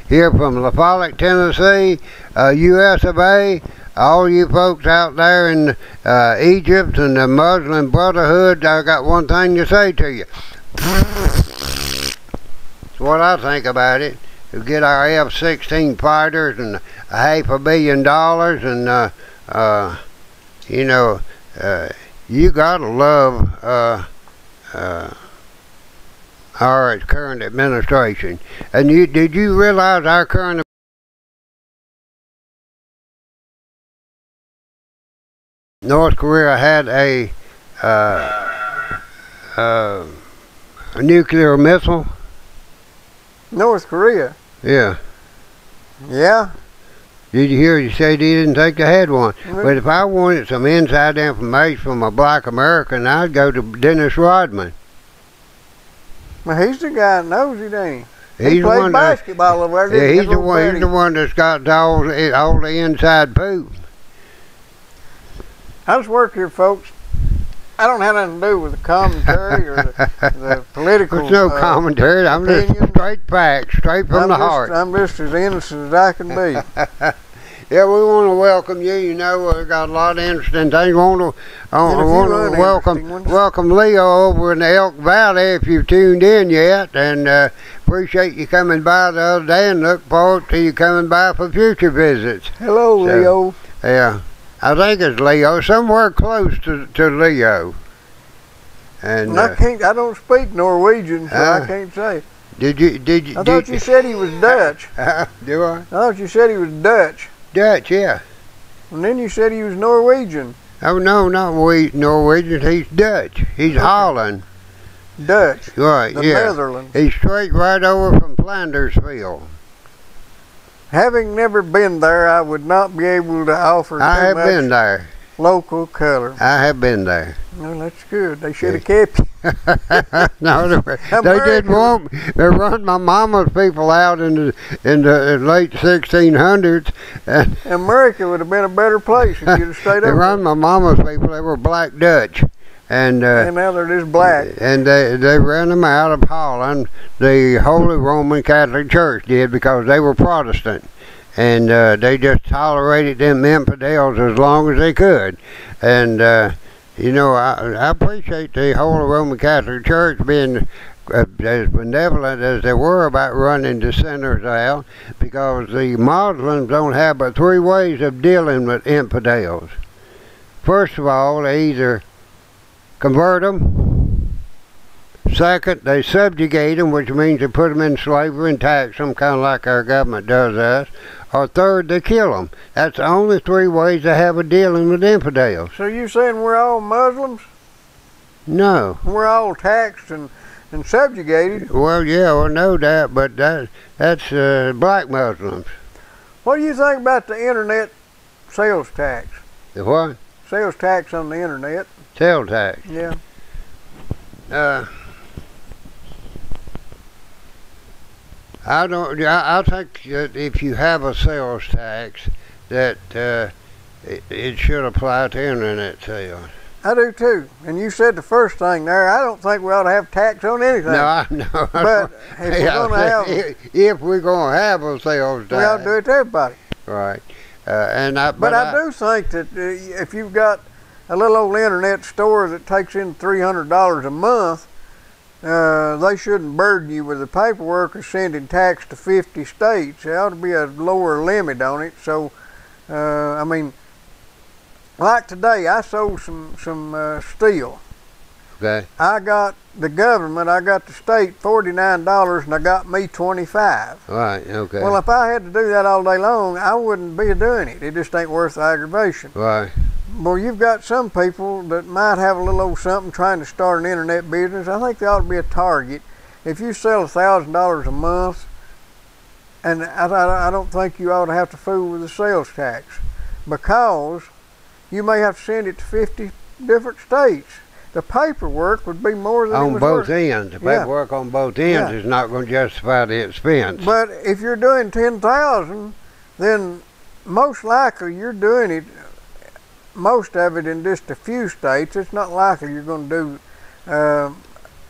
here from Lafayette, Tennessee, U.S. of A. All you folks out there in Egypt and the Muslim Brotherhood, I got one thing to say to you. That's what I think about it. We get our F-16 fighters and $500 million, and you know, you gotta love our current administration. And did you realize our current North Korea had a nuclear missile? North Korea? Yeah. Yeah? Did you hear you say they didn't think they had one? But if I wanted some inside information from a black American, I'd go to Dennis Rodman. Well, he's the guy that knows it, ain't he? He played basketball over there. Yeah, he's the one that's got all the inside poop. I just work here, folks. I don't have nothing to do with the commentary or the political. There's no commentary. I'm just straight facts, straight from the heart. I'm just as innocent as I can be. Yeah, we want to welcome you. You know, we got a lot of interesting things. I want to welcome Leo over in the Elk Valley if you've tuned in yet, and appreciate you coming by the other day, and look forward to you coming by for future visits. Hello, Leo. Yeah. I think it's Leo, somewhere close to Leo. And I don't speak Norwegian, so I can't say. I thought you said he was Dutch. Do I? I thought you said he was Dutch. Dutch, yeah. And then you said he was Norwegian. Oh no, not Norwegian. He's Dutch. He's Holland. Dutch. Right. The yeah. Netherlands. He's straight right over from Flandersville. Having never been there, I would not be able to offer I have much been there. Local color. I have been there. Well, that's good. They should have kept you. No, they didn't want me. They run my mama's people out in the late 1600s. And America would have been a better place if you'd have stayed over. They run my mama's people. They were black Dutch. And now they're just black. And they ran them out of Holland. The Holy Roman Catholic Church did, because they were Protestant, and they just tolerated them infidels as long as they could. And you know, I appreciate the Holy Roman Catholic Church being as benevolent as they were about running the sinners out, because the Muslims don't have but 3 ways of dealing with infidels. First of all, they either convert them. Second, they subjugate them, which means they put them in slavery and tax them, kind of like our government does us. Or third, they kill them. That's the only 3 ways they have of dealing with infidels. So you saying we're all Muslims? No. We're all taxed and subjugated? Well, yeah, well, no doubt, but that's black Muslims. What do you think about the internet sales tax? The what? Sales tax on the internet. Sales tax. Yeah. I think that if you have a sales tax, that it should apply to internet sales. I do too. And you said the first thing there. I don't think we ought to have tax on anything. No, I know. But if we're going to have a sales tax, we ought to do it to everybody. Right. But I do think that if you've got a little old internet store that takes in $300 a month, they shouldn't burden you with the paperwork of sending tax to 50 states. There ought to be a lower limit on it. So, I mean, like today, I sold some steel. Okay. I got the government, I got the state $49, and I got me $25. Right. Okay. Well, if I had to do that all day long, I wouldn't be doing it. It just ain't worth the aggravation. Right. Well, you've got some people that might have a little old something trying to start an internet business. I think they ought to be a target. If you sell $1,000 a month, and I don't think you ought to have to fool with the sales tax, because you may have to send it to 50 different states. The paperwork would be more than on both ends. The paperwork on both ends is not going to justify the expense. But if you're doing 10,000, then most likely you're doing it, most of it in just a few states. It's not likely you're going to do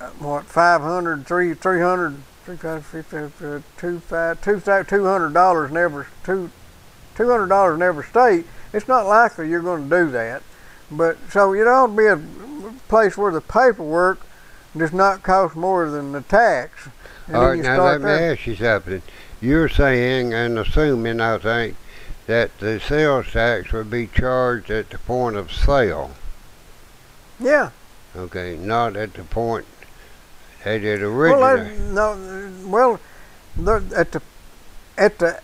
500, 300, $200 in every state. It's not likely you're going to do that. But so it ought to be a place where the paperwork does not cost more than the tax. All right, now let me ask you something. You're saying and assuming, I think, that the sales tax would be charged at the point of sale. Yeah. Okay, not at the point that it originated. At the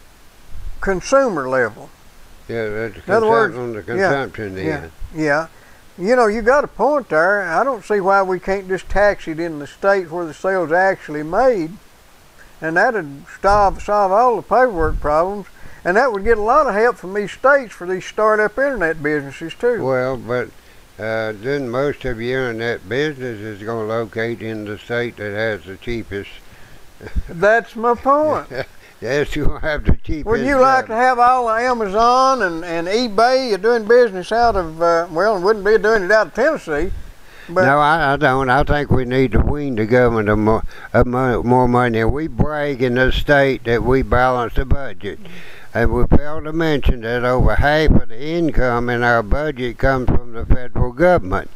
consumer level. Yeah, on the consumption end. Yeah. You know, you got a point there. I don't see why we can't just tax it in the state where the sale's actually made, and that'd solve all the paperwork problems, and that would get a lot of help from these states for these startup internet businesses too. Well, but then most of your internet business is going to locate in the state that has the cheapest. That's my point. Yes, you'll have the cheapest. Would you like to have all of Amazon and eBay doing business out of, well, wouldn't be doing it out of Tennessee. But no, I don't. I think we need to wean the government of more money. We brag in the state that we balance the budget. And we fail to mention that over half of the income in our budget comes from the federal government.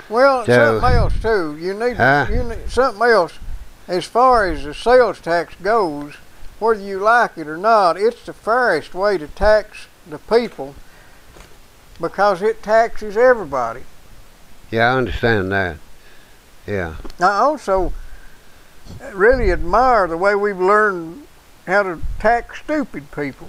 Well, so, something else too. You need something else. As far as the sales tax goes, whether you like it or not, it's the fairest way to tax the people because it taxes everybody. Yeah, I understand that. Yeah. I also really admire the way we've learned how to tax stupid people.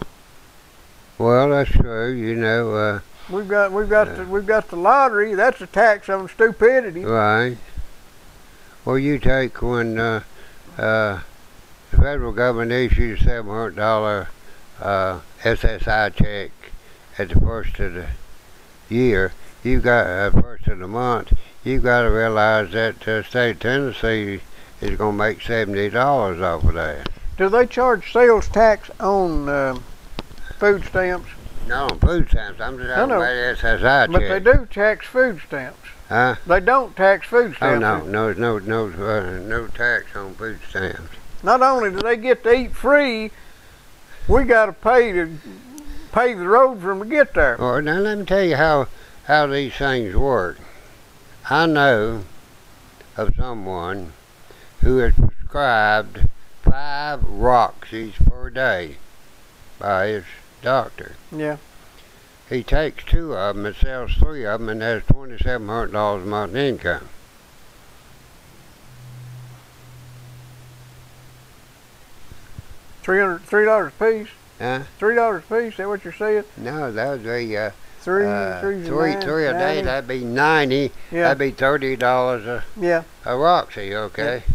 Well, that's true. You know. We've got the lottery. That's a tax on stupidity. Right. Well, you take when the federal government issues $700 SSI check at the first of the year. You've got first of the month. You've got to realize that the state of Tennessee is going to make $70 off of that. Do they charge sales tax on food stamps? No, on food stamps. I'm just talking about SSI check. But they do tax food stamps. Huh? They don't tax food stamps. Oh no, no tax on food stamps. Not only do they get to eat free, we got to pay the road for them to get there. All right, now let me tell you how these things work. I know of someone who has prescribed 5 Roxys per day by his doctor. Yeah. He takes 2 of them and sells 3 of them and has $2,700 a month income. $3 a piece? Huh? $3 a piece? Is that what you're saying? No, that would be three a day. That'd be 90. Yeah. That'd be $30 a Roxy. Okay. Yeah.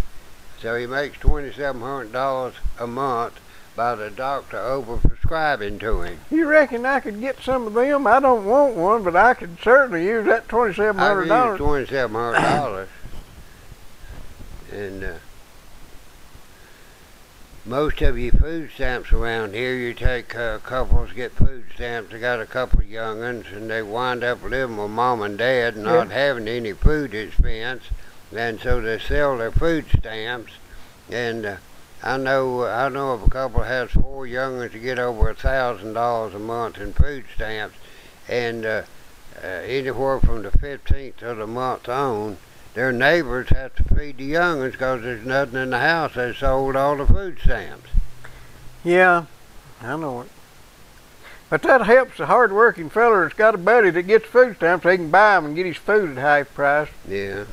So he makes $2,700 a month by the doctor over-prescribing to him. You reckon I could get some of them? I don't want one, but I could certainly use that $2,700. I could use $2,700. And most of your food stamps around here, you take couples get food stamps. They got a couple of young'uns, and they wind up living with mom and dad, not having any food expense, and so they sell their food stamps. And I know of a couple that has 4 young'uns to get over $1,000 a month in food stamps, and anywhere from the 15th of the month on, their neighbors have to feed the young'uns because there's nothing in the house. They sold all the food stamps. Yeah, I know it. But that helps the hard-working fella that's got a buddy that gets food stamps so he can buy them and get his food at half price. Yeah.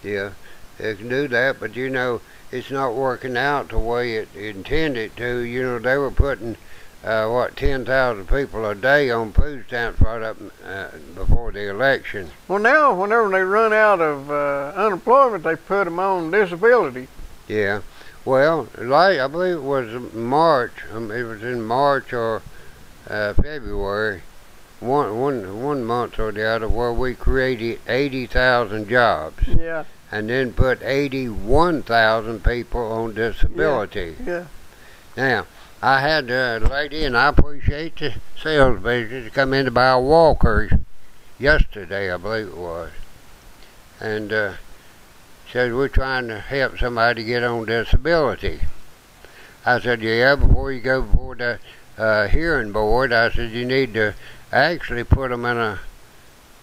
Yeah, they can do that, but you know, it's not working out the way it intended to. You know, they were putting 10,000 people a day on food stamps right up before the election. Well, now, whenever they run out of unemployment, they put them on disability. Yeah. Well, I believe it was March. It was in March or February, one month or the other, where we created 80,000 jobs. Yeah. And then put 81,000 people on disability. Yeah. Now, I had a lady, and I appreciate the sales business, come in to buy walkers yesterday, I believe it was. And says, we're trying to help somebody get on disability. I said, yeah, before you go before the hearing board, I said, you need to actually put them in a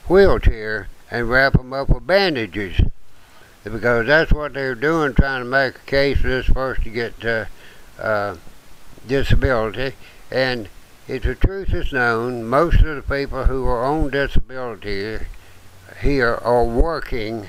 wheelchair and wrap them up with bandages. Because that's what they're doing, trying to make a case for this person to get disability. And if the truth is known, most of the people who are on disability here are working.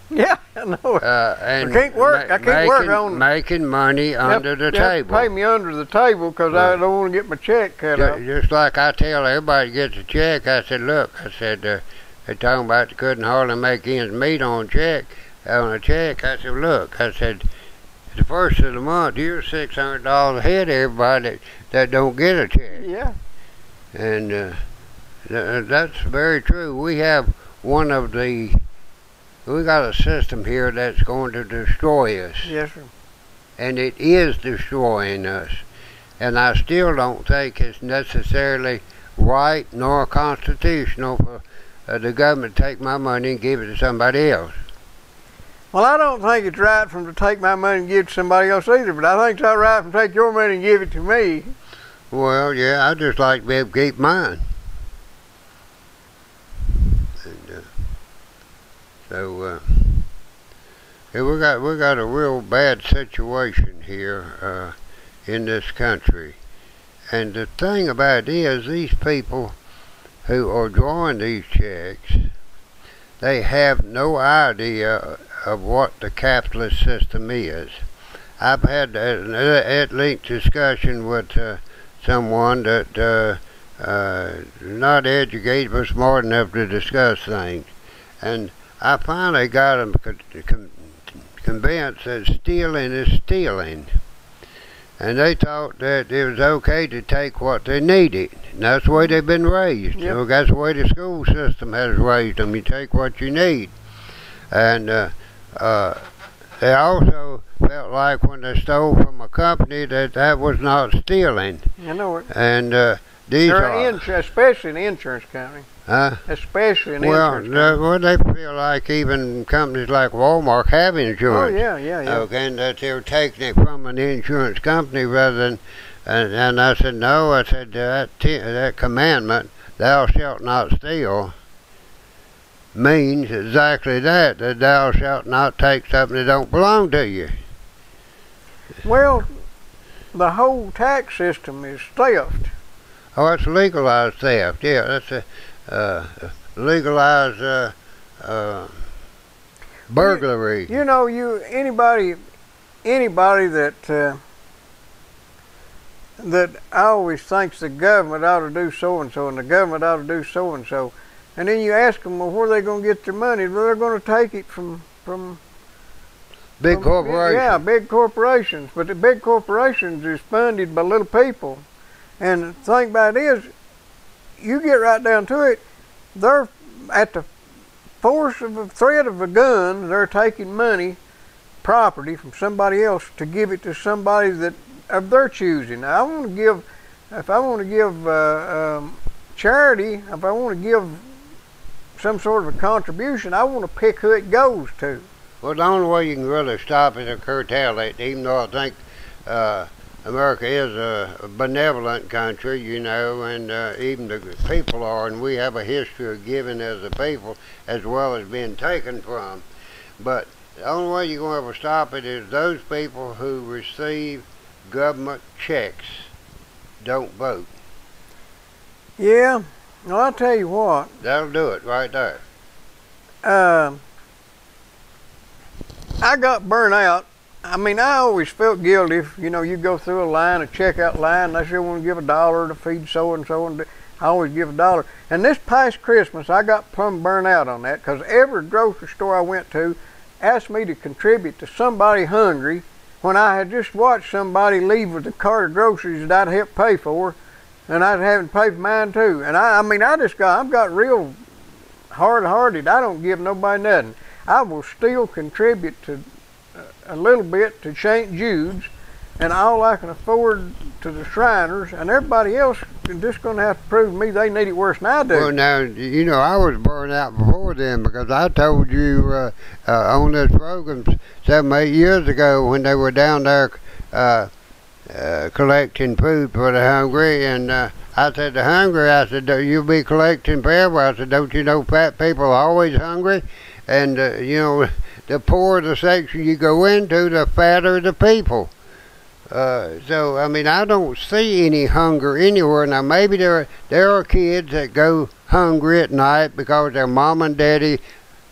Yeah, I know it. And I can't work on making money under the table. Pay me under the table because I don't want to get my check cut off. Just like I tell everybody gets a check, I said, look, I said, they're talking about they couldn't hardly make ends meet on a check. I said, look, I said, the first of the month, you're $600 ahead of everybody that don't get a check. Yeah. And that's very true. We have we got a system here that's going to destroy us. Yes, sir. And it is destroying us. And I still don't think it's necessarily right nor constitutional for the government to take my money and give it to somebody else. Well, I don't think it's right for them to take my money and give it to somebody else either, but I think it's all right for them to take your money and give it to me. Well, yeah, I'd just like to be able to keep mine. And, yeah, we got a real bad situation here in this country. And the thing about it is, these people who are drawing these checks, they have no idea of what the capitalist system is. I've had an at-length discussion with someone that not educated but smart enough to discuss things, and I finally got them convinced that stealing is stealing, and they thought that it was okay to take what they needed. And that's the way they've been raised. Yep. So that's the way the school system has raised them. You take what you need. And they also felt like when they stole from a company that was not stealing. I know it. And these especially an insurance company. Especially an insurance company. Well, they feel like even companies like Walmart have insurance. Oh, yeah. Okay, and that they're taking it from an insurance company rather than... And I said, no, I said, that commandment, thou shalt not steal, means exactly that thou shalt not take something that don't belong to you. Well, the whole tax system is theft. Oh, it's legalized theft. Yeah, that's a legalized burglary. You know, anybody that always thinks the government ought to do so and so, and the government ought to do so and so, and then you ask them, well, where are they going to get their money? Well, they're going to take it from big corporations. Yeah, big corporations. But the big corporations is funded by little people. And the thing about it is, you get right down to it, they're at the force of a threat of a gun, they're taking money, property from somebody else to give it to somebody that of their choosing. Now, if I want to give charity, if I want to give some sort of a contribution, I want to pick who it goes to. Well, the only way you can really stop it or curtail it, even though I think America is a benevolent country, you know, and even the people are, and we have a history of giving as a people as well as being taken from. But the only way you're going to ever stop it is those people who receive government checks don't vote. Yeah, well, I'll tell you what. That'll do it right there. I got burnt out. I mean, I always felt guilty if, you know, you go through a line, a checkout line, and they say, want to give $1 to feed so-and-so, and I always give $1. And this past Christmas, I got plumb burnt out on that, because every grocery store I went to asked me to contribute to somebody hungry when I had just watched somebody leave with a cart of groceries that I'd helped pay for, and I'd having to pay for mine too. And I've got real hard-hearted. I don't give nobody nothing. I will still contribute to a little bit to St. Jude's, and all I can afford to the Shriners, and everybody else just going to have to prove to me they need it worse than I do. Well, now, you know, I was burned out before then because I told you on this program 7, 8 years ago when they were down there collecting food for the hungry, and I said, the hungry, I said, you'll be collecting for everybody. I said, don't you know fat people are always hungry? And, you know, the poorer the section you go into, the fatter the people. So, I mean, I don't see any hunger anywhere. Now, maybe there are kids that go hungry at night because their mom and daddy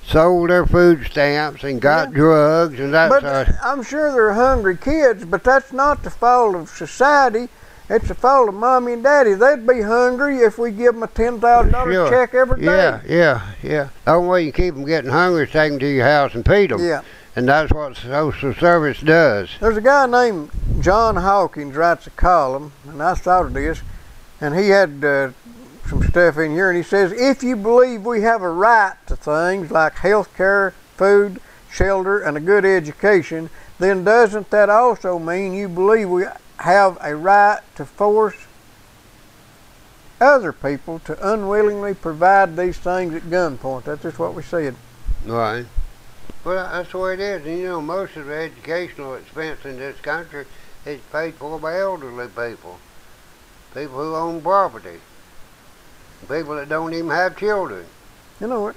sold their food stamps and got drugs and that sort of. I'm sure they're hungry kids, but that's not the fault of society. It's the fault of mommy and daddy. They'd be hungry if we give them a $10,000 check every day. Yeah. The only way you keep them getting hungry is take them to your house and feed them. Yeah. And that's what social service does. There's a guy named John Hawkins writes a column, and I thought of this, and he had some stuff in here, and he says, if you believe we have a right to things like health care, food, shelter, and a good education, then doesn't that also mean you believe we have a right to force other people to unwillingly provide these things at gunpoint? That's just what we said. Right. Well, that's the way it is. And, you know, most of the educational expense in this country is paid for by elderly people, people who own property, people that don't even have children. You know what?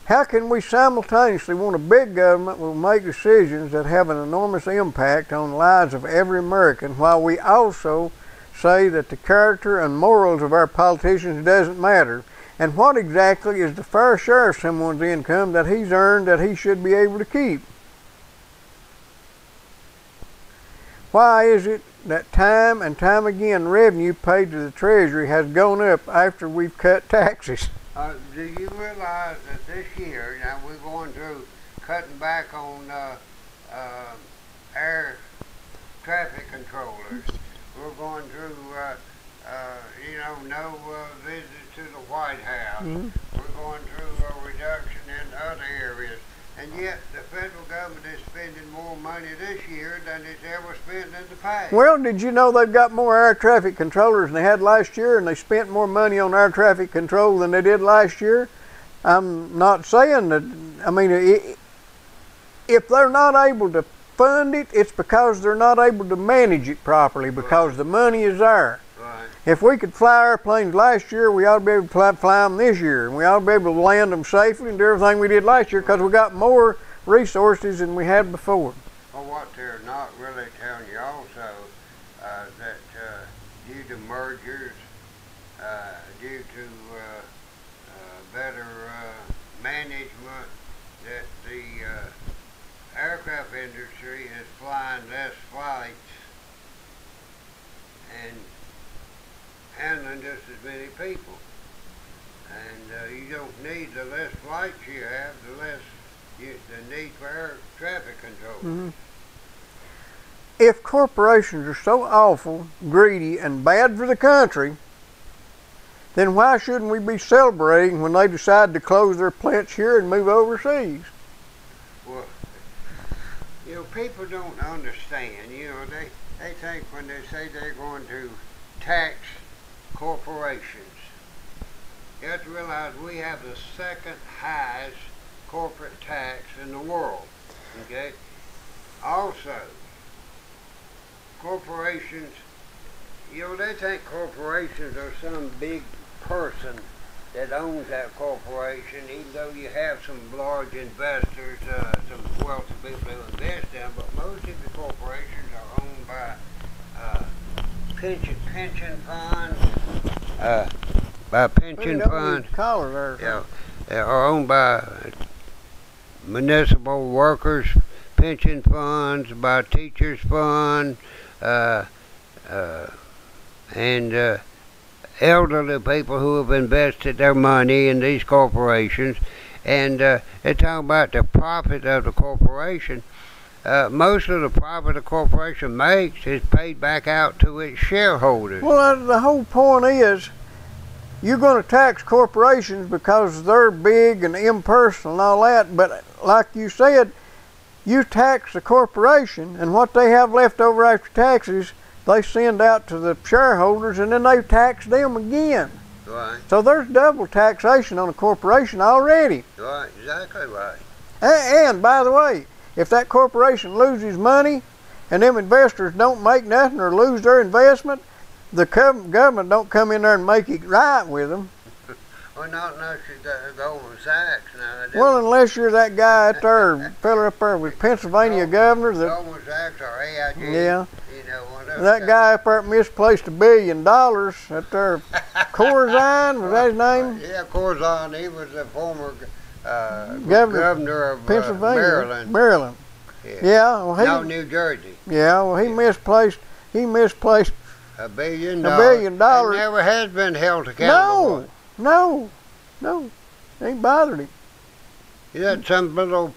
How can we simultaneously want a big government will make decisions that have an enormous impact on the lives of every American, while we also say that the character and morals of our politicians doesn't matter? And what exactly is the fair share of someone's income that he's earned that he should be able to keep? Why is it that time and time again revenue paid to the Treasury has gone up after we've cut taxes? Do you realize that this year, now we're going through cutting back on air traffic controllers. We're going through, you know, no visits to the White House. We're going through a reduction in other areas. And yet the federal government is spending more money this year than it's ever spent in the past. Well, did you know they've got more air traffic controllers than they had last year, and they spent more money on air traffic control than they did last year? I'm not saying that, I mean, if they're not able to fund it, it's because they're not able to manage it properly, because the money is there. Right. If we could fly airplanes last year, we ought to be able to fly them this year, and we ought to be able to land them safely and do everything we did last year, because we got more resources than we had before. Well, what they're not really telling you also, that due to mergers, due to better management, that the aircraft industry is flying less flights and handling just as many people. And you don't need the less flights you have, the less the need for air traffic control. If corporations are so awful, greedy, and bad for the country, then why shouldn't we be celebrating when they decide to close their plants here and move overseas? Well, you know, people don't understand. You know, they think when they say they're going to tax corporations, you have to realize we have the second highest corporate tax in the world. Okay? Also, corporations, you know, they think corporations are some big person that owns that corporation, even though you have some large investors, some wealthy people who invest in them, but most of the corporations are owned by pension funds, Yeah. They are owned by municipal workers, pension funds, by teachers fund, and elderly people who have invested their money in these corporations, and they're talking about the profit of the corporation. Most of the profit the corporation makes is paid back out to its shareholders. Well, the whole point is, you're going to tax corporations because they're big and impersonal and all that, but like you said, you tax the corporation, and what they have left over after taxes, they send out to the shareholders, and then they tax them again. Right. So there's double taxation on a corporation already. Right, exactly right. And by the way, if that corporation loses money and them investors don't make nothing or lose their investment, the government don't come in there and make it right with them. Well, not unless you're Goldman Sachs now. Well, unless you're that guy out there, fella up there with Pennsylvania governor. Goldman Sachs or AIG. Yeah. You know, whatever. That guy up there misplaced $1 billion up there. Corzine, was that his name? Yeah, Corzine. He was the former governor of Pennsylvania. Maryland. Yeah. Well, no, New Jersey. Yeah. Well, he misplaced $1 billion. $1 billion. He never has been held accountable. No. Ain't bothered him. He had some little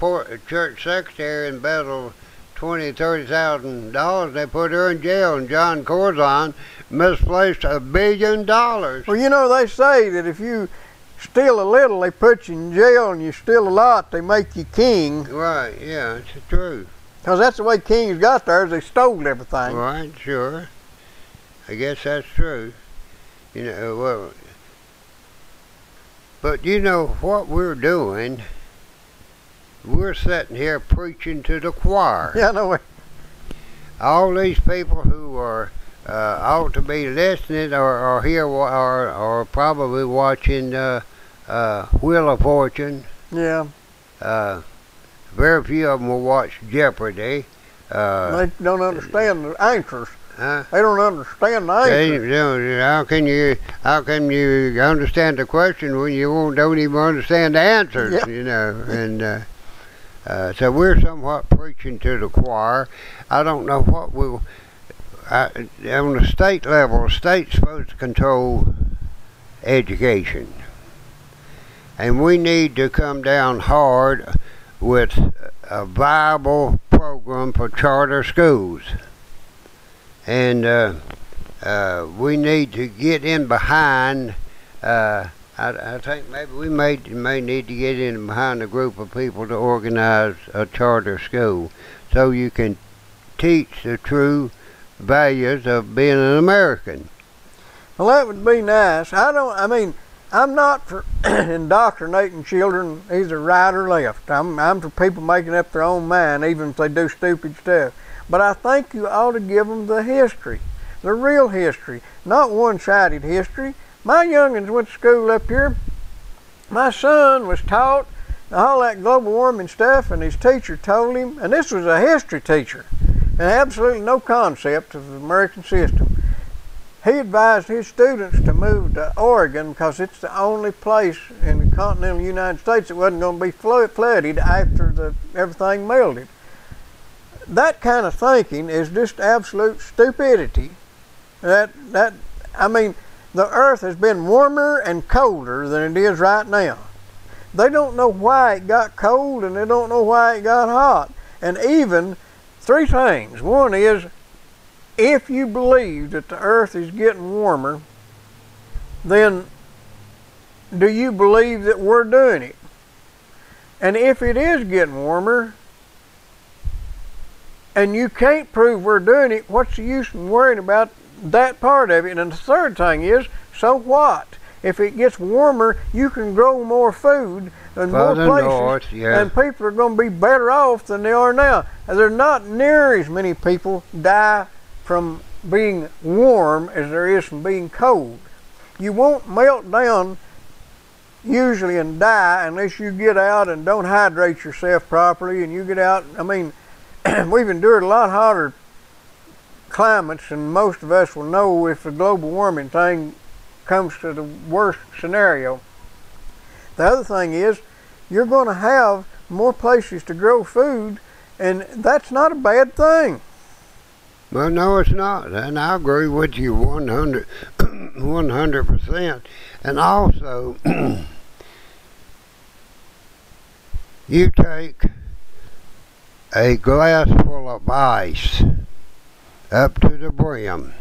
church secretary embezzled $20,000-$30,000. They put her in jail, and John Corzine misplaced $1 billion. Well, you know, they say that if you steal a little, they put you in jail, and you steal a lot, they make you king. Right, yeah, it's true. Because that's the way kings got there, is they stole everything. Right, sure. I guess that's true. You know, well, but you know what we're doing? We're sitting here preaching to the choir. Yeah, no way. All these people who are ought to be listening or here or probably watching Wheel of Fortune. Yeah. Very few of them will watch Jeopardy. They don't understand the answers. Huh? They don't understand the answers. How can you understand the question when you don't even understand the answers? Yeah. You know, and so we're somewhat preaching to the choir. I don't know what we'll. On the state level, the state's supposed to control education, and we need to come down hard with a viable program for charter schools. And we need to get in behind. I think maybe we may need to get in behind a group of people to organize a charter school, so you can teach the true values of being an American. Well, that would be nice. I'm not for indoctrinating children either right or left. I'm for people making up their own mind, even if they do stupid stuff. But I think you ought to give them the history, the real history, not one-sided history. My youngins went to school up here. My son was taught all that global warming stuff, and his teacher told him, and this was a history teacher, and absolutely no concept of the American system. He advised his students to move to Oregon because it's the only place in the continental United States that wasn't going to be flooded after everything melted. That kind of thinking is just absolute stupidity. The earth has been warmer and colder than it is right now. They don't know why it got cold, and they don't know why it got hot. And even three things. One is, if you believe that the earth is getting warmer, then do you believe that we're doing it? And if it is getting warmer, and you can't prove we're doing it, what's the use in worrying about that part of it? And the third thing is, so what? If it gets warmer, you can grow more food in more places, north, yeah. And people are going to be better off than they are now. And there's not near as many people die from being warm as there is from being cold. You won't melt down usually and die unless you get out and don't hydrate yourself properly, and you get out. We've endured a lot hotter climates, and most of us will know if the global warming thing comes to the worst scenario. The other thing is, you're going to have more places to grow food, and that's not a bad thing. Well, no, it's not, and I agree with you 100%. And also, you take a glass full of ice up to the brim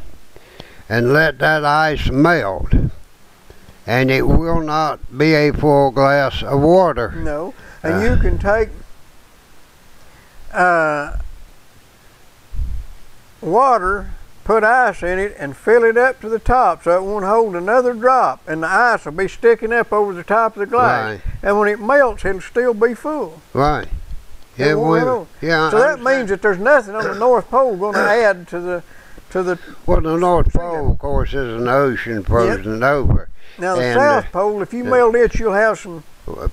and let that ice melt, and it will not be a full glass of water. No, and you can take water put ice in it and fill it up to the top so it won't hold another drop, and the ice will be sticking up over the top of the glass. Right. And when it melts, it'll still be full. Right. Yeah, yeah. So that means that there's nothing on the North Pole going to add to the Well, the North Pole, of course, is an ocean frozen over. Now the South Pole, if you melt it, you'll have some.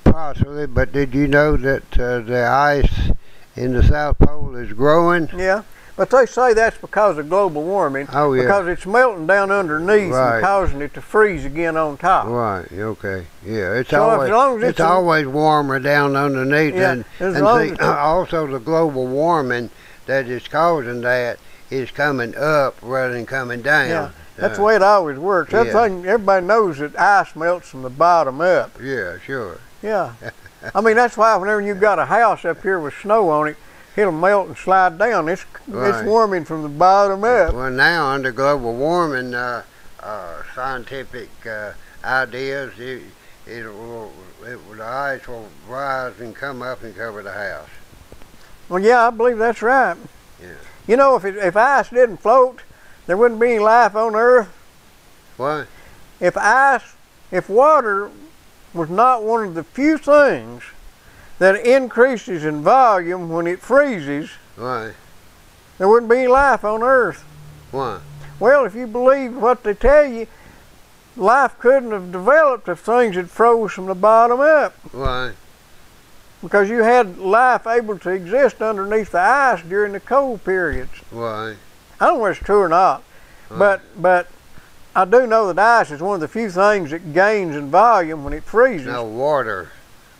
Possibly, but did you know that the ice in the South Pole is growing? Yeah, but they say that's because of global warming. Oh, yeah. Because it's melting down underneath and causing it to freeze again on top. Right. Okay. Yeah. It's so always it's always warmer down underneath, and also the global warming that is causing that is coming up rather than coming down. Yeah. That's the way it always works. That thing, everybody knows that ice melts from the bottom up. Yeah, sure. Yeah. I mean, that's why whenever you've got a house up here with snow on it, it'll melt and slide down. It's warming from the bottom up. Well, now under global warming, scientific ideas, the ice will rise and come up and cover the house. Well, yeah, I believe that's right. Yeah. You know, if ice didn't float, there wouldn't be any life on Earth. What? If water was not one of the few things that increases in volume when it freezes, Why? there wouldn't be any life on Earth. Why? Well, if you believe what they tell you, life couldn't have developed if things had froze from the bottom up. Why? Because you had life able to exist underneath the ice during the cold periods. Why? I don't know if it's true or not, but I do know that ice is one of the few things that gains in volume when it freezes. No, water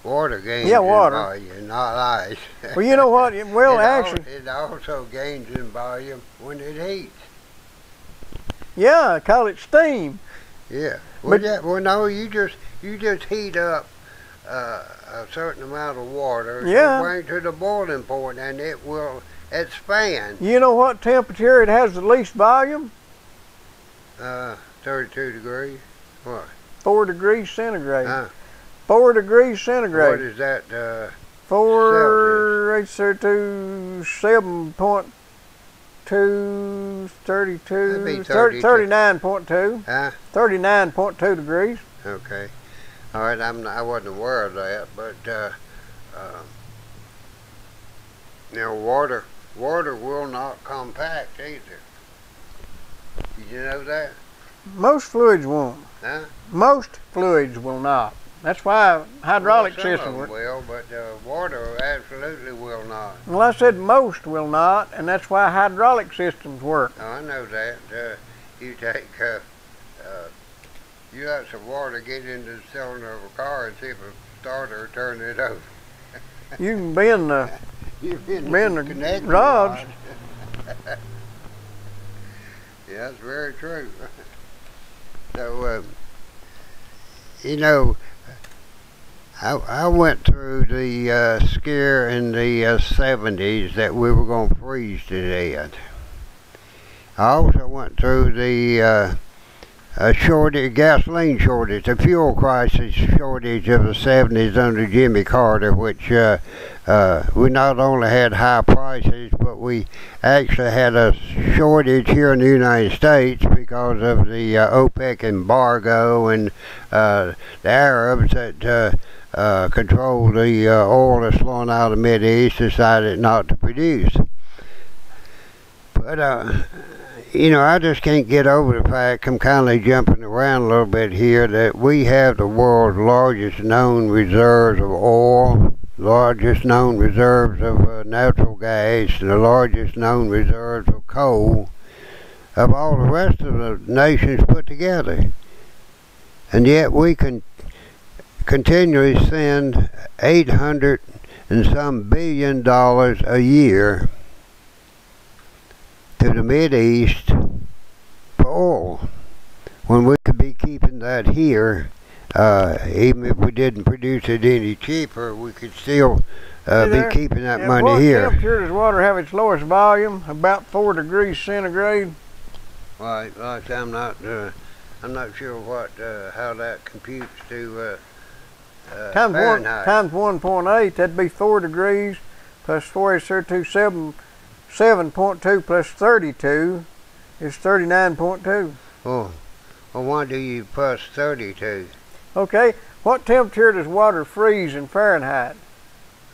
gains in volume, not ice. Well, you know what? Well, actually, it also gains in volume when it heats. Yeah, I call it steam. Yeah. Well, no, you just heat up a certain amount of water. Yeah. Bring it to the boiling point, and it will expand. You know what temperature it has the least volume? 32 degrees. What? 4 degrees centigrade. 4 degrees centigrade. What is that? 4 H32 7.2 32 39.2. 39.2 degrees. Okay. All right. I wasn't aware of that, but water will not compact either. Did you know that? Most fluids won't. Huh? Most fluids will not. That's why hydraulic systems work. Will, but water absolutely will not. Well, I said most will not, and that's why hydraulic systems work. Oh, I know that. You take you let some water get into the cylinder of a car and see if a starter will turn it over. You can bend the rods. Yeah, that's very true. So, you know, I went through the scare in the 70s that we were going to freeze to death. I also went through the gasoline shortage, the fuel crisis shortage of the 70s under Jimmy Carter, which we not only had high prices, but we actually had a shortage here in the United States because of the OPEC embargo, and the Arabs that control the oil that's flowing out of the Mideast decided not to produce. But you know, I just can't get over the fact, I'm kind of jumping around a little bit here, that we have the world's largest known reserves of oil, largest known reserves of natural gas, and the largest known reserves of coal of all the rest of the nations put together. And yet we can continually send $800 and some billion a year to the Mideast for oil, when we could be keeping that here. Even if we didn't produce it any cheaper, we could still be keeping that money here. What temperature does water have its lowest volume? About 4 degrees centigrade. Right. I'm not sure what how that computes to Fahrenheit. Times 1.8, that'd be 4 degrees plus 4 is 32, 7.2 plus 32 It's 39.2. Oh, well, why do you plus 32? Okay, what temperature does water freeze in Fahrenheit?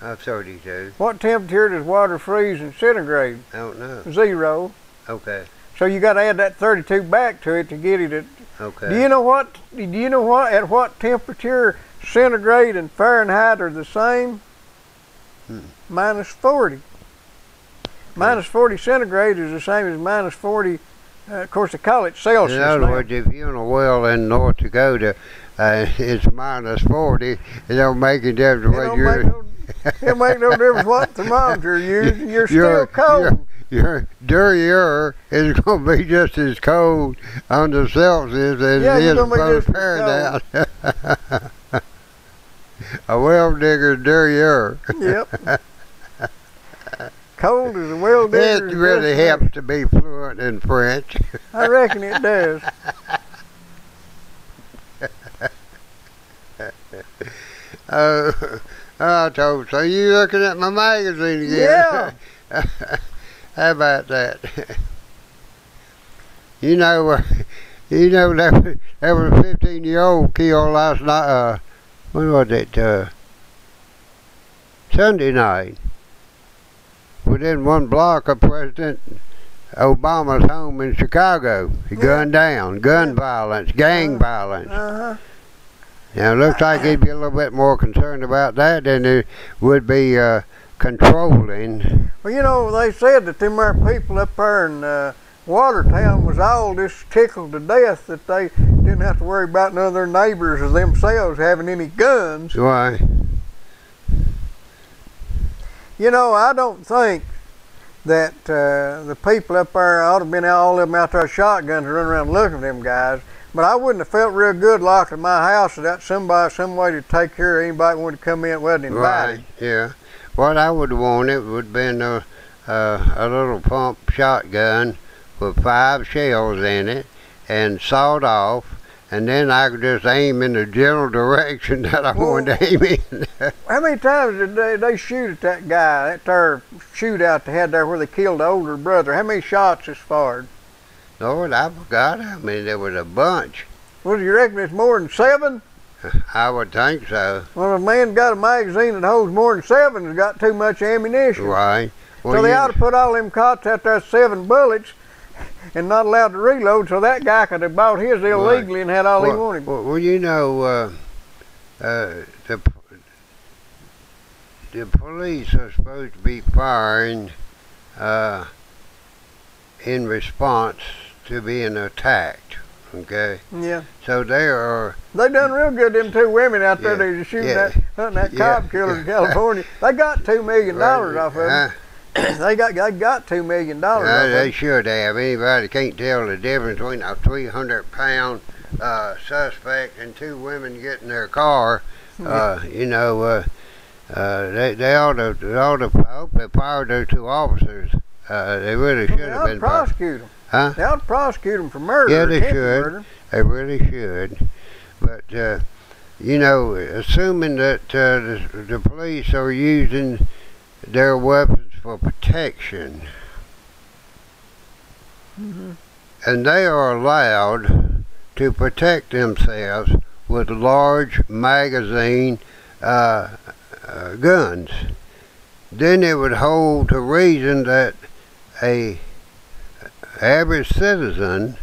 32. What temperature does water freeze in centigrade? I don't know. 0. Okay. So you got to add that 32 back to it to get it at. Okay. Do you know what? At what temperature centigrade and Fahrenheit are the same? Minus 40. Minus 40 centigrade is the same as minus 40. Of course, they call it Celsius. In other words, if you're in a well in North Dakota, it's minus 40. It don't make any difference whether you're. It make no difference what thermometer you're using. You're still cold. Your derriere is going to be just as cold under Celsius as it is above Fahrenheit. A well digger's derriere. Yep. Cold as a well digger's. It really helps to be fluent in French. I reckon it does. I told you. So you looking at my magazine again? Yeah. How about that? You know there was a 15-year-old killed last night. When was it? Sunday night. Within one block of President Obama's home in Chicago. He gunned down. Gun violence, gang violence. Now, it looks like he'd be a little bit more concerned about that than he would be controlling. Well, you know, they said that them there people up there in Watertown was all just tickled to death that they didn't have to worry about none of their neighbors or themselves having any guns. Why? You know, I don't think that the people up there ought to have been all of them out there with shotguns running around looking at them guys. But I wouldn't have felt real good locking my house without somebody, some way to take care of anybody who wanted to come in that wasn't invited. Right, yeah. What I would have wanted would have been a little pump shotgun with 5 shells in it and sawed off, and then I could just aim in the general direction that I wanted to aim in. How many times did they shoot at that guy, that there shootout they had there where they killed the older brother? How many shots is fired? Lord, I forgot. I mean, there was a bunch. Well, do you reckon it's more than 7? I would think so. Well, if a man got a magazine that holds more than 7, has got too much ammunition. Right. Well, so they ought to put all them cots out there 7 bullets and not allowed to reload, so that guy could have bought his illegally and had all he wanted. Well, you know, the police are supposed to be firing in response to being attacked, okay? Yeah. So they done real good, them 2 women out there they were shooting hunting that cop killer in California. They got $2 million off of them. They got $2 million off of them. They should have. Anybody can't tell the difference between a 300-pound suspect and 2 women getting their car. You know, they ought to I hope they fired those 2 officers. They really should have been. They ought to prosecute them. Huh? They ought to prosecute them for murder. Yeah, they should. Murder. They really should. But, you know, assuming that the police are using their weapons for protection, and they are allowed to protect themselves with large magazine guns, then it would hold to reason that a average citizen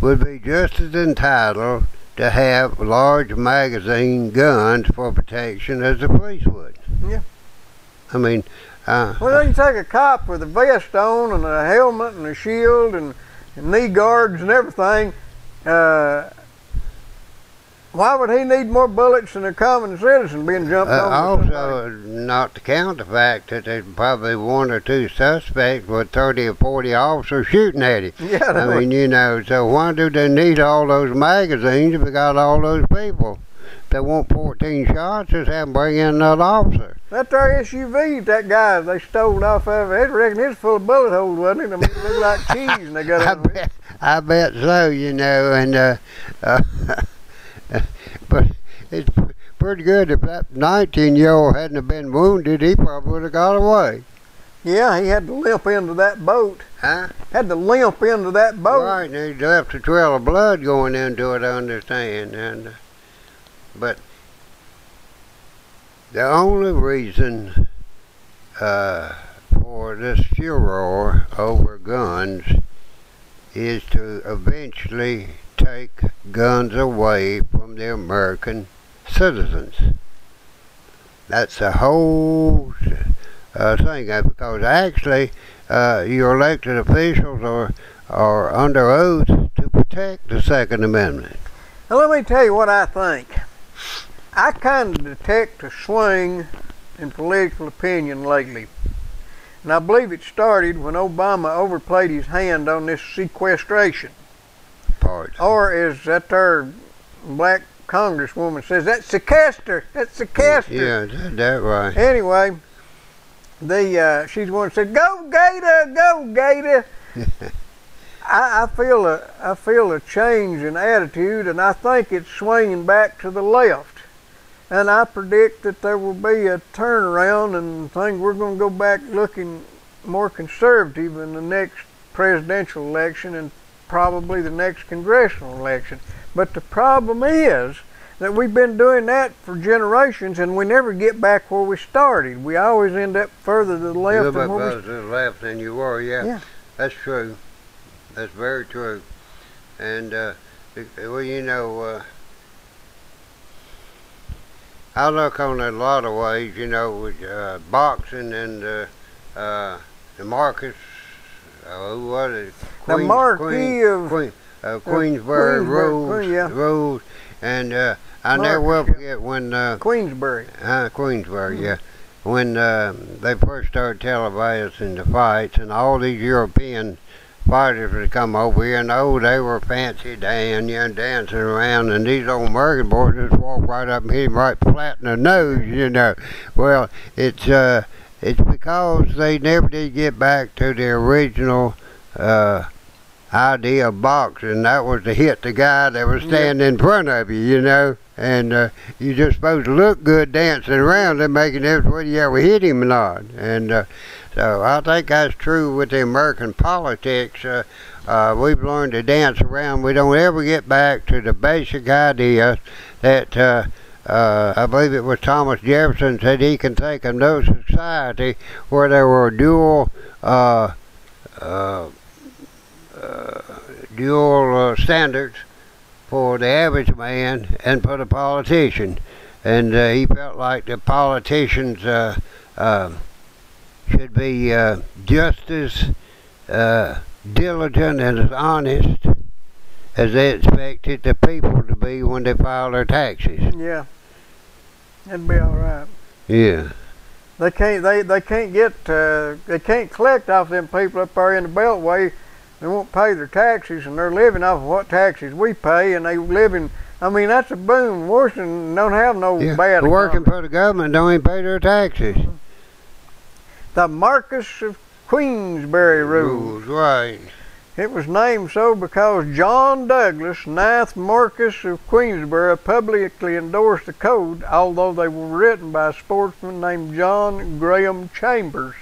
would be just as entitled to have large magazine guns for protection as the police would. Yeah. I mean, well, you take a cop with a vest on and a helmet and a shield and knee guards and everything. Why would he need more bullets than a common citizen being jumped on? Also, not to count the fact that there's probably 1 or 2 suspects with 30 or 40 officers shooting at him. Yeah, I mean, you know, so why do they need all those magazines if we got all those people? If they want 14 shots, just have them bring in another officer. That there SUV, that guy they stole off of, I reckon it's full of bullet holes, wasn't it? I mean, it looked like cheese and they got it. I bet so, you know, and but it's pretty good. If that 19-year-old hadn't have been wounded, he probably would have got away. Yeah, he had to limp into that boat. Huh? Had to limp into that boat. Right, and he left a trail of blood going into it, I understand. And but the only reason for this furor over guns is to eventually take guns away from the American citizens. That's the whole thing, because actually your elected officials are under oath to protect the Second Amendment. Now let me tell you what I think. I kind of detect a swing in political opinion lately. And I believe it started when Obama overplayed his hand on this sequestration. Part. Or as that there black congresswoman says, that's sequester, that's sequester. Yeah, that's right. Anyway, she's the one that said, go Gator, go Gator. I feel a change in attitude, and I think it's swinging back to the left. And I predict that there will be a turnaround, and think we're going to go back looking more conservative in the next presidential election and probably the next congressional election. But the problem is that we've been doing that for generations, and we never get back where we started. We always end up further to the left. A little bit further to the left than you were, yeah. That's true. That's very true. And, well, you know, I look on it a lot of ways, you know, with boxing and the Marcus, who was it? The Marquis of Queensbury Road, and I never will forget when Queensbury. Queensbury, yeah. When they first started televising the fights, and all these European fighters would come over here, and they were fancy dancing around, and these old American boys just walk right up and hit him right flat in the nose, you know. Well, it's because they never did get back to the original idea of boxing. That was to hit the guy that was standing in front of you, you know. And you're just supposed to look good dancing around and making it whether you ever hit him or not. And so I think that's true with the American politics. We've learned to dance around. We don't ever get back to the basic idea that I believe it was Thomas Jefferson said he can think of no society where there were dual standards for the average man and for the politician. And he felt like the politicians should be just as diligent and as honest as they expected the people to be when they file their taxes. Yeah, that'd be all right. Yeah. They can't collect off them people up there in the Beltway. They won't pay their taxes, and they're living off of what taxes we pay, and they living. I mean, that's a boom. Washington don't have no bad economy. Working for the government don't even pay their taxes. The Marquis of Queensbury Rules. Right. It was named so because John Douglas, 9th Marquis of Queensbury, publicly endorsed the code, although they were written by a sportsman named John Graham Chambers.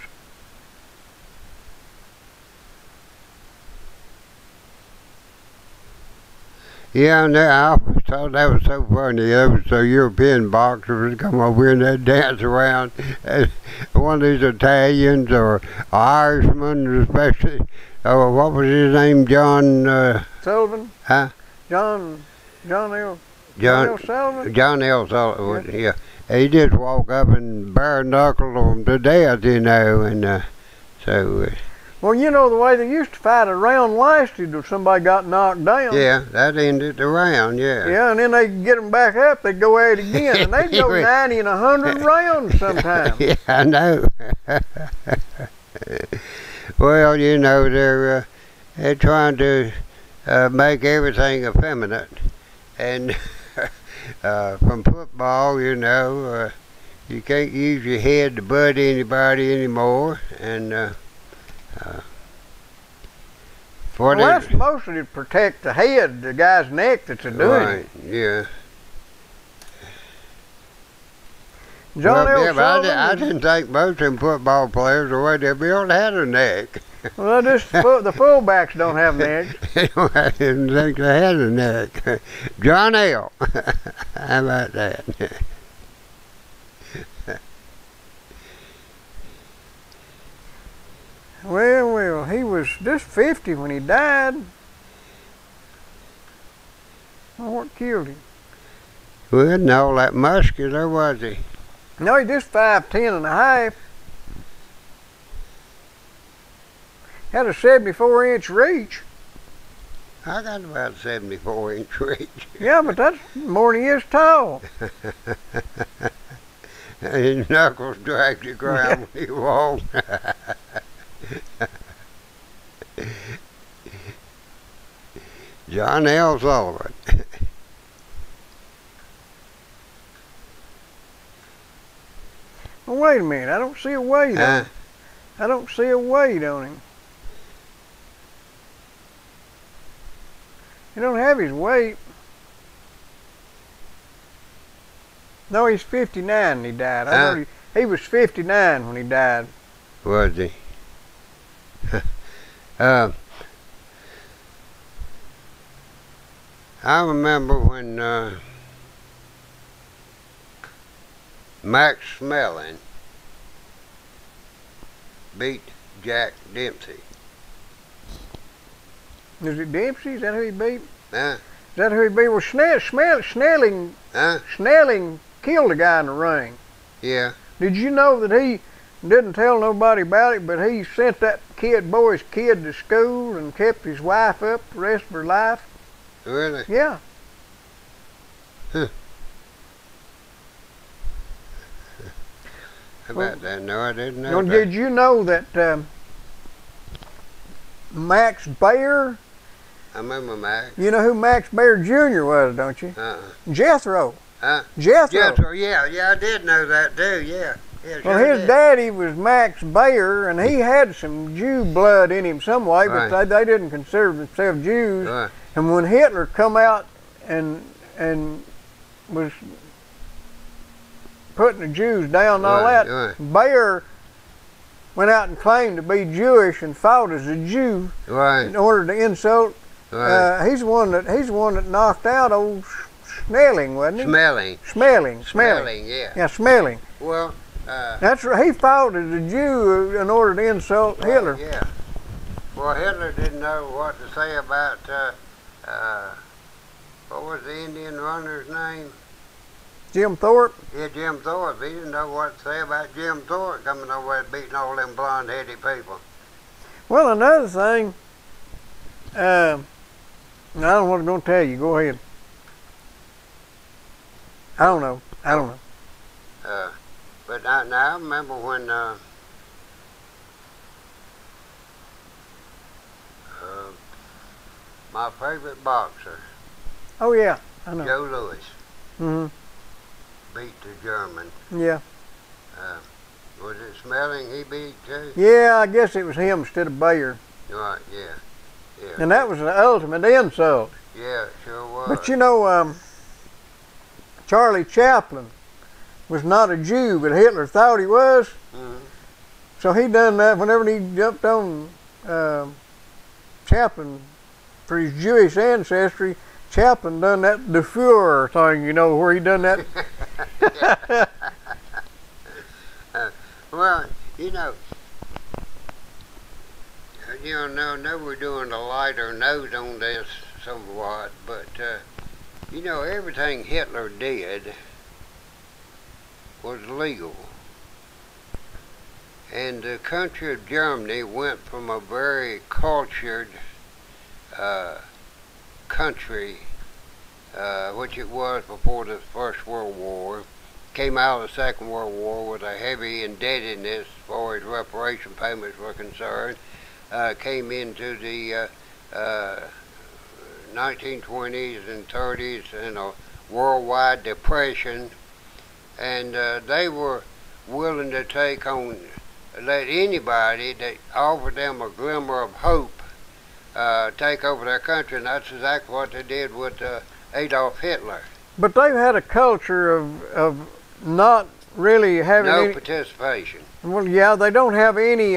Yeah, and I always thought that was so funny. There was the European boxers would come over here and they'd dance around. And one of these Italians or Irishmen, especially, what was his name? John Sullivan? Huh? John L. Sullivan? John L. Sullivan, yeah. He just walk up and bare knuckle them to death, you know, and so... Well, you know, the way they used to fight, a round lasted if somebody got knocked down. Yeah, that ended the round, yeah. Yeah, and then they'd get them back up, they'd go at it again, and they'd go 90 and 100 rounds sometimes. Yeah, I know. Well, you know, they're trying to make everything effeminate. And from football, you know, you can't use your head to butt anybody anymore, and... well, that's mostly to protect the head, the guy's neck that's doing it. Right, yeah. John L. Yeah, but I didn't think most of them football players, the way they're built, had a neck. Well, the fullbacks don't have necks. I didn't think they had a neck. John L. How about that? Well, he was just 50 when he died. Well, what killed him? He wasn't all that muscular, was he? No, he just 5'10" and a half. Had a 74-inch reach. I got about 74-inch reach. Yeah, but that's more than he is tall. And his knuckles dragged the ground when he walked. John L. Sullivan. Well, wait a minute. I don't see a weight on him. I don't see a weight on him. He don't have his weight. No, he's 59 when he died. I know he was 59 when he died. Was he? I remember when Max Smelling beat Jack Dempsey. Is it Dempsey? Is that who he beat? Huh? Is that who he beat? Well, Snelling killed a guy in the ring. Yeah. Did you know that he didn't tell nobody about it, but he sent that boy's kid to school and kept his wife up the rest of her life? Really? Yeah. Huh. How about that? No, I didn't know that. Did you know that Max Baer? I remember Max. You know who Max Baer Jr. was, don't you? Jethro. Jethro, yeah, I did know that too, yeah. Well, his daddy was Max Baer, and he had some Jew blood in him some way, but they didn't consider themselves Jews. Right. And when Hitler come out and was putting the Jews down and all that, Baer went out and claimed to be Jewish and fought as a Jew in order to insult. He's the one that knocked out old Snelling, wasn't he? Smelling, yeah. Yeah, Smelling. Well, that's right. He fought as a Jew in order to insult Hitler. Yeah. Well, Hitler didn't know what to say about what was the Indian runner's name? Jim Thorpe? Yeah, Jim Thorpe. He didn't know what to say about Jim Thorpe coming over and beating all them blonde-headed people. Well, another thing, I don't know what I'm going to tell you. Go ahead. I don't know. But now I remember when my favorite boxer, oh yeah, I know, Joe Louis, beat the German. Yeah. Was it Smelling he beat too? Yeah, I guess it was him instead of Bayer. Right, yeah. And that was the ultimate insult. Yeah, it sure was. But you know, Charlie Chaplin was not a Jew, but Hitler thought he was. So he done that whenever he jumped on Chaplin for his Jewish ancestry. Chaplin done that the Fuhrer thing, you know, where he done that. Well, you know, no, we're doing a lighter note on this somewhat, but you know, everything Hitler did was legal. And the country of Germany went from a very cultured country, which it was before the First World War, came out of the Second World War with a heavy indebtedness as far as reparation payments were concerned, came into the 1920s and 30s in a worldwide depression, and they were willing to take on, let anybody that offered them a glimmer of hope take over their country, and that's exactly what they did with Adolf Hitler. But they've had a culture of not really having no any participation. Well, yeah, they don't have any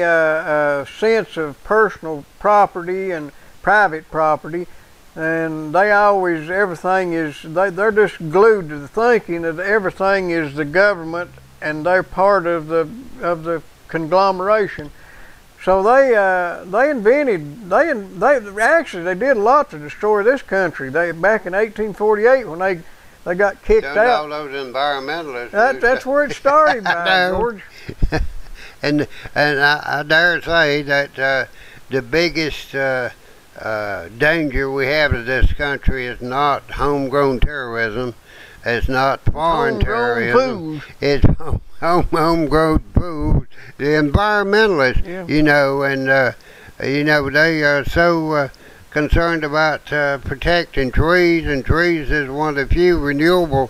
sense of personal property and private property, and they always, everything is, they're just glued to the thinking that everything is the government and they're part of the conglomeration. So they actually they did a lot to destroy this country. Back in 1848 when they got kicked out. All those environmentalists. That's where it started, by George. And I dare say that the biggest danger we have in this country is not homegrown terrorism. It's not foreign terrorism. It's homegrown food. The environmentalists, Yeah. you know, and you know, they are so concerned about protecting trees, and trees is one of the few renewable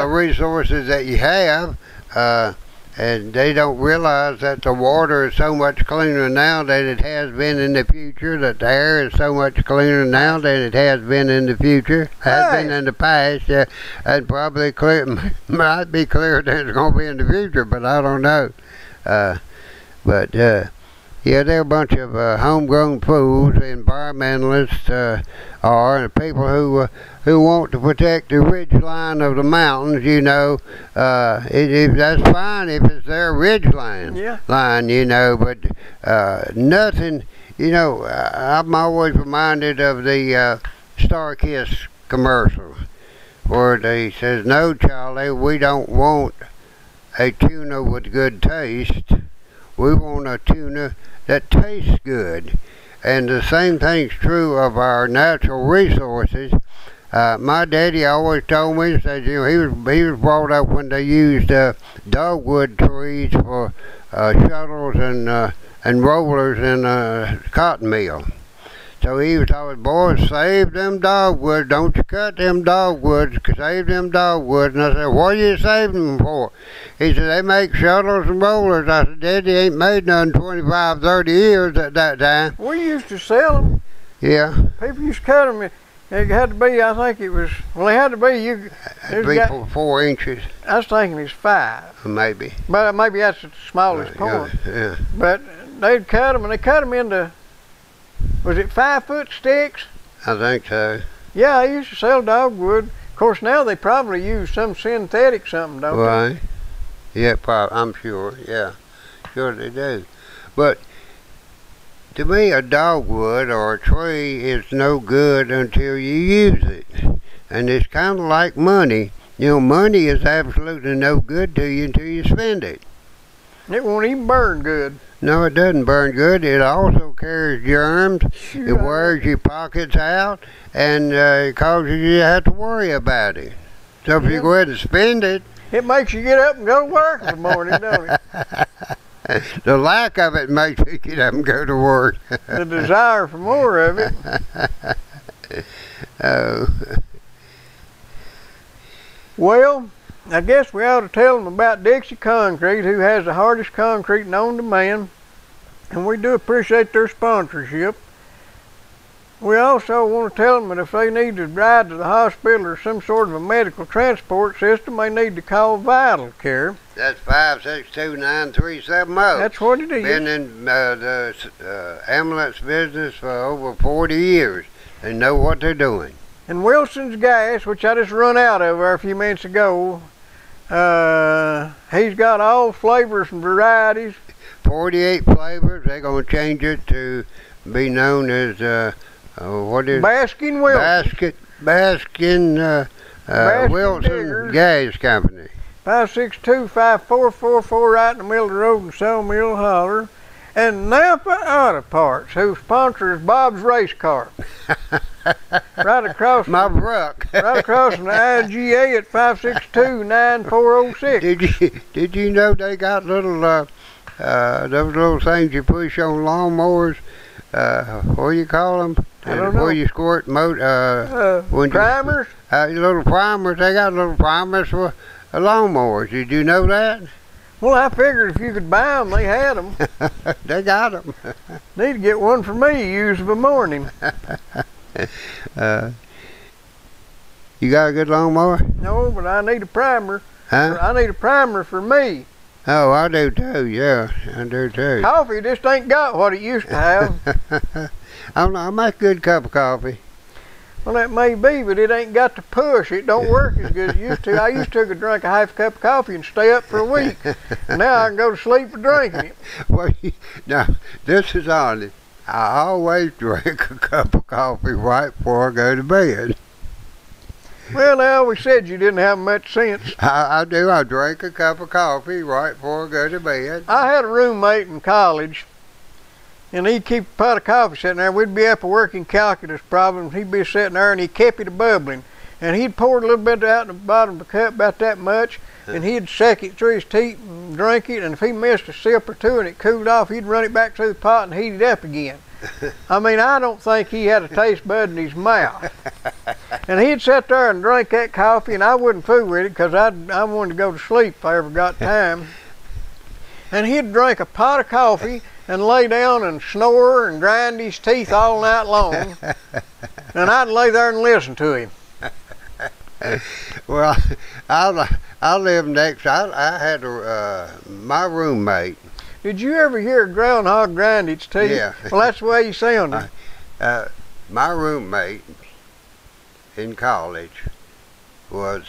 resources that you have. And they don't realize that the water is so much cleaner now than it has been in the future, that the air is so much cleaner now than it has been in the future, has been in the past, and probably might be clearer than it's going to be in the future, but I don't know. Yeah, they're a bunch of homegrown fools, the environmentalists are, and people who want to protect the ridge line of the mountains, you know. That's fine if it's their ridge line, you know, but nothing, you know, I'm always reminded of the Star Kiss commercial where they says, "No, Charlie, we don't want a tuna with good taste. We want a tuna that tastes good." And the same thing's true of our natural resources. My daddy always told me that, you know, he was brought up when they used dogwood trees for shuttles and rollers in a cotton mill. So he was always, "Boys, save them dogwoods. Don't you cut them dogwoods. Save them dogwoods." And I said, "What are you saving them for?" He said, "They make shuttles and rollers." I said, "Daddy ain't made none 25, 30 years at that time." We used to sell them. Yeah. People used to cut them. It had to be, I think it was, well, it had to be, It'd be 4 inches. I was thinking it's 5. Maybe. But maybe that's the smallest point. Yeah. But they'd cut them, and they cut them into, was it 5-foot sticks? I think so. Yeah, they used to sell dogwood. Of course, now they probably use some synthetic something, don't they? Right. Yeah, probably, I'm sure. Yeah, sure they do. But to me, a dogwood or a tree is no good until you use it. And it's kind of like money. You know, money is absolutely no good to you until you spend it. It won't even burn good. No, it doesn't burn good. It also carries germs. Sure. It wears your pockets out, and it causes you to have to worry about it. So if you go ahead and spend it, it makes you get up and go to work in the morning, don't it? The lack of it makes you get up and go to work. The desire for more of it. Oh. Well, I guess we ought to tell them about Dixie Concrete, who has the hardest concrete known to man, and we do appreciate their sponsorship. We also want to tell them that if they need to ride to the hospital or some sort of a medical transport system, they need to call Vital Care. That's 562-9370. That's what it is. Been in the ambulance business for over 40 years. They know what they're doing. And Wilson's Gas, which I just run out of there a few minutes ago, he's got all flavors and varieties. 48 flavors. They're going to change it to be known as what is Baskin Wilson. Baskin Wilson Gas Company. 562-5444, right in the middle of the road in Sawmill Holler. And Napa Auto Parts, who sponsors Bob's Race Car. Right across my brook. Right across from the IGA at 562-9406. Did you know they got little those little things you push on lawnmowers? What do you call them? I don't know. Where you squirt primers? Little primers. They got little primers for lawnmowers. Did you know that? Well, I figured if you could buy them, they had them. They got them. Need to get one for me to use of a morning. You got a good lawnmower? No, but I need a primer. Huh? I need a primer for me. Oh, I do too. Yeah, I do too. Coffee just ain't got what it used to have. I make a good cup of coffee. Well, that may be, but it ain't got the push. It don't work as good as it used to. I used to drink a half cup of coffee and stay up for a week. Now I can go to sleep for drinking it. Well, now, this is honest. I always drink a cup of coffee right before I go to bed. Well, they always said you didn't have much sense. I do. I drink a cup of coffee right before I go to bed. I had a roommate in college, and he'd keep a pot of coffee sitting there. We'd be up working calculus problems. He'd be sitting there, and he kept it bubbling. And he'd pour a little bit out in the bottom of the cup, about that much, and he'd suck it through his teeth and drink it. And if he missed a sip or two and it cooled off, he'd run it back through the pot and heat it up again. I mean, I don't think he had a taste bud in his mouth. And he'd sit there and drink that coffee, and I wouldn't fool with it because I wanted to go to sleep if I ever got time. And he'd drink a pot of coffee and lay down and snore and grind his teeth all night long. And I'd lay there and listen to him. Well, I live next. I had my roommate. Did you ever hear a groundhog grind its teeth? Yeah. Well, that's the way he sounded. My roommate in college was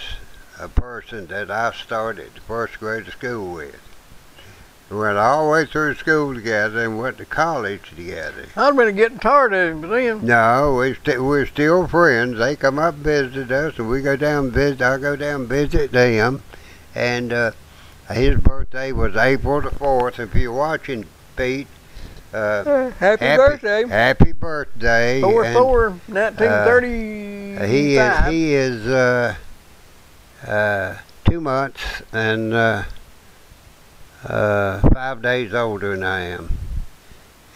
a person that I started the first grade of school with. We went all the way through school together and went to college together. I'd been getting tired of him by then. No, we're still friends. They come up and visit us, and we go down and visit. I go down and visit them, and his birthday was April the 4th. If you're watching, Pete, happy birthday. Happy birthday. 4/4/1935. He is 2 months and 5 days older than I am.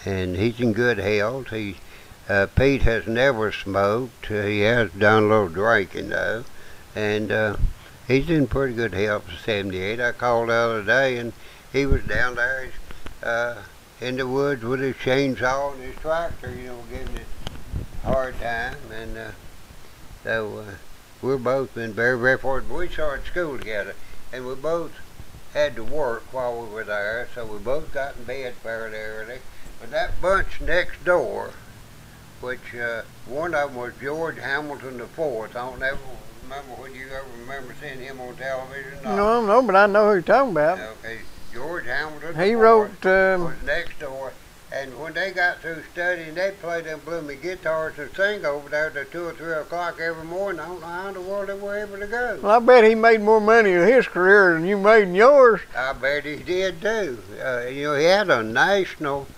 And he's in good health. Pete has never smoked. He has done a little drinking though. And he's in pretty good health for 78. I called the other day and he was down there in the woods with his chainsaw and his tractor, giving it a hard time. And so we've both been very, very fortunate. We started school together and we both had to work while we were there, so we both got in bed fairly early. But that bunch next door, which one of them was George Hamilton the Fourth. I don't ever remember whether you ever remember seeing him on television. No, but I know who you're talking about. Okay, George Hamilton. He wrote. Was next door, and when they got through studying, they'd play them blooming guitars and sing over there till 2 or 3 o'clock every morning. I don't know how in the world they were able to go. Well, I bet he made more money in his career than you made in yours. I bet he did too. He had a national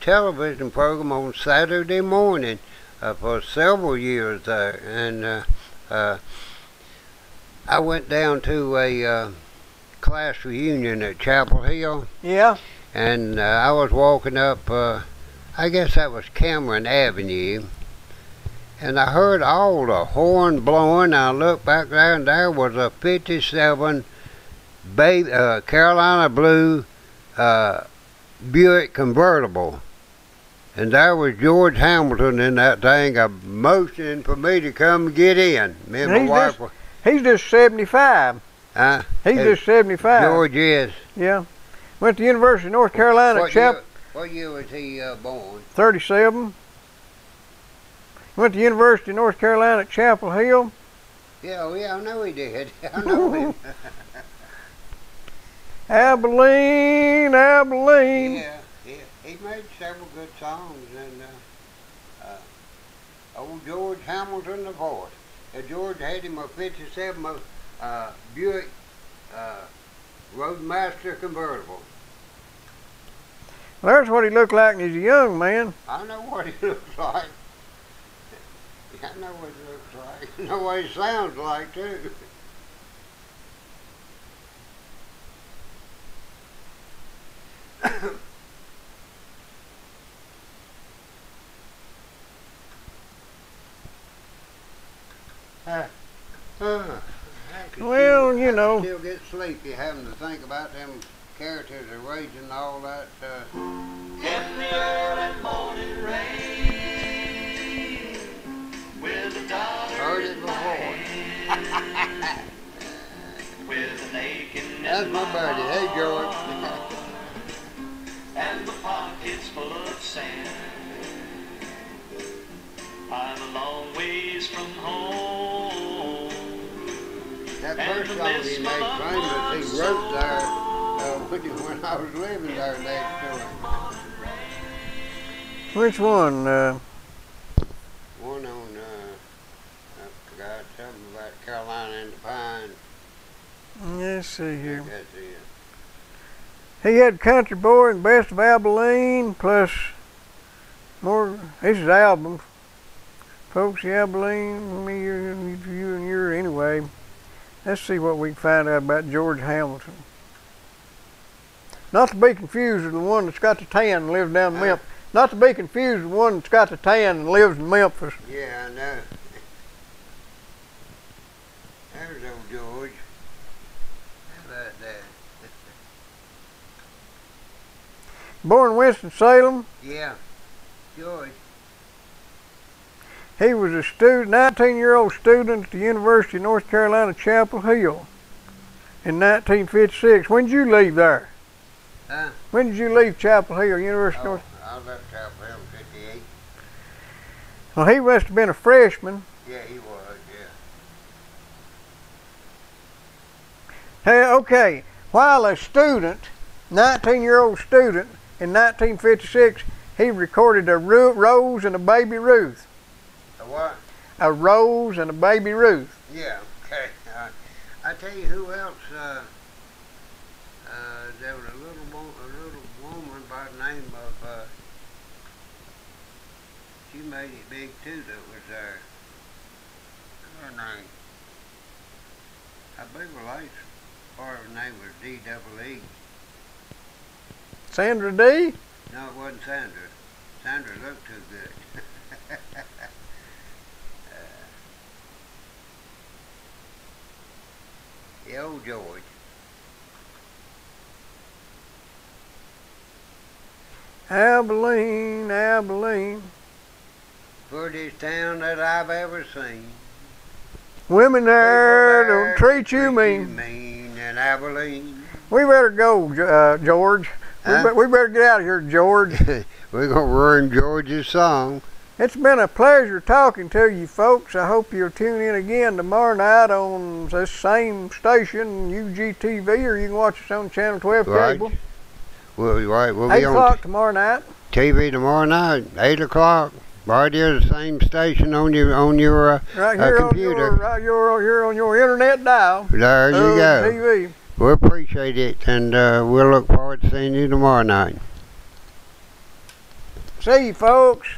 television program on Saturday morning for several years there, and I went down to a class reunion at Chapel Hill. Yeah. And I was walking up, I guess that was Cameron Avenue, and I heard all the horn blowing. I looked back there, and there was a 57 Carolina Blue Buick convertible. And there was George Hamilton in that thing, motioning for me to come and get in. Me and my wife were... He's just 75. He's just 75. George is. Yeah. Went to the University of North Carolina at Chapel. What year was he born? 37. Went to the University of North Carolina at Chapel Hill. Yeah, I know he did. I know him. Abilene. Yeah, he made several good songs, and old George Hamilton the Fourth. George had him a 57 Buick Roadmaster convertible. Well, there's what he looked like when he was a young man. I know what he looks like. I know what he looks like. I know what he sounds like, too. Well, you know. Still get sleepy having to think about them characters are raging all that. In the early morning rain, with the daughters heard it before. with an aching That's in my buddy. Hey, George. and my pockets full of sand. I'm a long ways from home. That first song he made famous, he wrote there when I was living there next to him. Which one? One on, I forgot something about Carolina and the Pine. Let's see here. That's it. He had Country Boy and Best of Abilene, plus more. This is albums. Folks, Abilene, me, you and your anyway. Let's see what we can find out about George Hamilton. Not to be confused with the one that's got the tan and lives down in Memphis. Not to be confused with the one that's got the tan and lives in Memphis. Yeah, I know. There's old George. How about that? Born in Winston-Salem, Yeah, George. he was a 19-year-old student at the University of North Carolina, Chapel Hill in 1956. When did you leave there? Huh? When did you leave Chapel Hill, University of North? I left Chapel Hill in 58. Well, he must have been a freshman. Yeah, he was, yeah. Hey, okay, while a student, 19-year-old student, in 1956, he recorded a Rose and a Baby Ruth. A what? A Rose and a Baby Ruth. Yeah, okay. I tell you who else, there was a little woman by the name of, she made it big too, that was there. Her name. I believe her last part of her name was D-double-E. Sandra D? No, it wasn't Sandra. Sandra looked too good. The old George. Abilene, Abilene. Prettiest town that I've ever seen. Women there People don't treat you mean. Mean in Abilene. We better go, George. Huh? We better get out of here, George. We're going to ruin George's song. It's been a pleasure talking to you folks. I hope you'll tune in again tomorrow night on this same station, UGTV, or you can watch us on Channel 12 cable. We'll be 8 on o'clock tomorrow night. TV tomorrow night, 8 o'clock. Right here, the same station on your Right here computer. Here on your internet dial. There you go. TV. We appreciate it, and we'll look forward to seeing you tomorrow night. See you, folks.